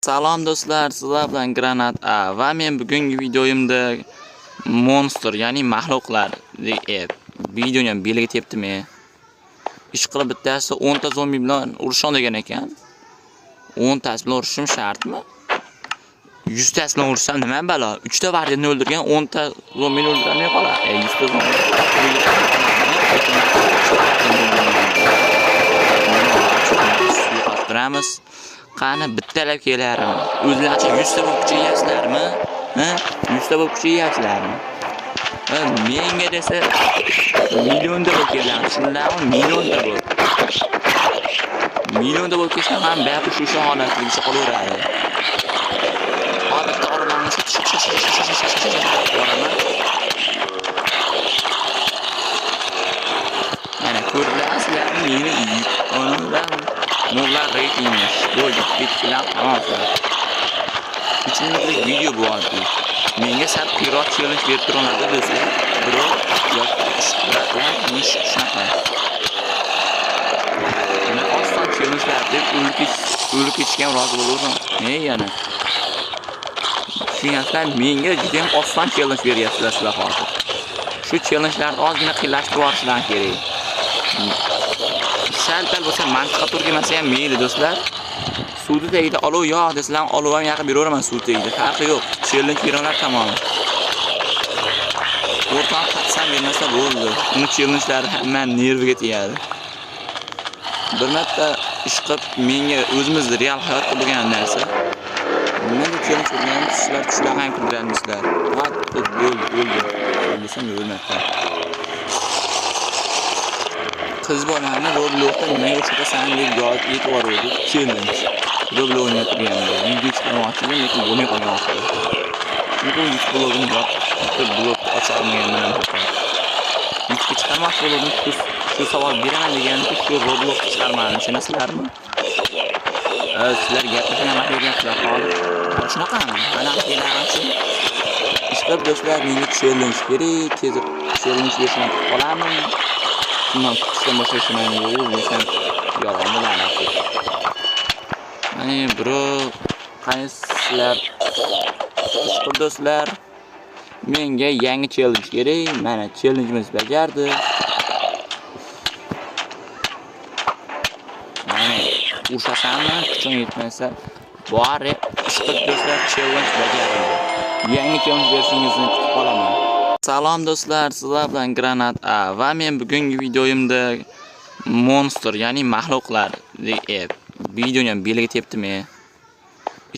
Salom do'stlar, sizlar bilan Granat A va men bugungi videoyimda monster, ya'ni mahluqlar videoni ham beliga tepdim. Ish qilib bittasi 10 ta zombi bilan urishon degan ekan. 10 tasi bilan urishim shartmi? 100 tasi bilan urushsam nima balo? 3 ta vardiyani o'ldirgan 10 ta zombini o'ldirmay qoladi. 100 ta zombi. Suyoqtiramiz. Qani bittalab kelarim. O'zlaricha 100 ta bo'lib kuchayasizlarmi? 100 ta bo'lib kuchayasizlarmi? Menga desa millionda bo'lib keladi. Shunlarmi millionda bo'lib. Millionda bo'lib kelsa ham bari shu holatda qolaveradi. Hozir to'g'rilarni boraman. Mana ko'rlasizlarmi meni onamdan Mo'g'lar reytingimiz bo'ldi. Bitkilar tamom. Ichimlik video bo'lardi. Menga sal pirot challenge berib turadi do'stlar. Biroq ishlar bilan shunaqa. Mana oson challengelar deb o'lib ketishga rozi bo'laverdim. Yana. Tushunasizlar, menga juda ham oson challenge beryapsizlar sizlar hozir. Shu challengelarni ozgina qiyinlashtirib yuborishlar kerak. Sal bo'lsa mantiqqa to'g'ri kelmasa ham mayli do'stlar. Suvda tagida olov yo'q desam, olov ham yoqib beraveraman suv tagida. Farqi yo'q. Challenge beringlar tamom. O'rtoq qatsam bermasa bo'ldi. Uni challengelari hamma nerviga tegadi. Bir marta ish qilib menga o'zimizda real hayotda bo'lgan narsa. Nima challenge qilgan sizlar ham kuldirasizlar. Hatto bo'ldi. Desam o'lmayapti. Qiz bolani Robloxda nimaga o'xshatasan deb yozib yubordi. Challenge. Roblox o'ynayotganda video chiqarmoqchiman, lekin bo'lmay qolgan oxiri. Chunki YouTube blogini yopib, blog ocha olmaganman ham. YouTube chiqarmoqchi bo'ldim, shu savol beraman deganda shu Roblox chiqarmadim. Tushunasizlarmi? Sizlar gapirishni nima deyapsizlar hozir? Shunaqami? Mana kelarchi. Ishlab do'stlar, menga challenge kerak, tez challenge berishni qolaman. Bundan kutishdan boshlashim yo'q, desam yolg'on bo'ladi. Mana bro, qaysizlar? Do'stlar, menga yangi challenge kerak. Mana challengeimiz bajardi. Mana urushasanmi, kuchim yetmasa, bari do'stlar challenge bajardi. Yangi challenge berishingizni kutib qolaman. Salom do'stlar, sizlar bilan Granat A va men bugungi videoyimda monster, ya'ni mahluqlar videoni ham beliga tepdim.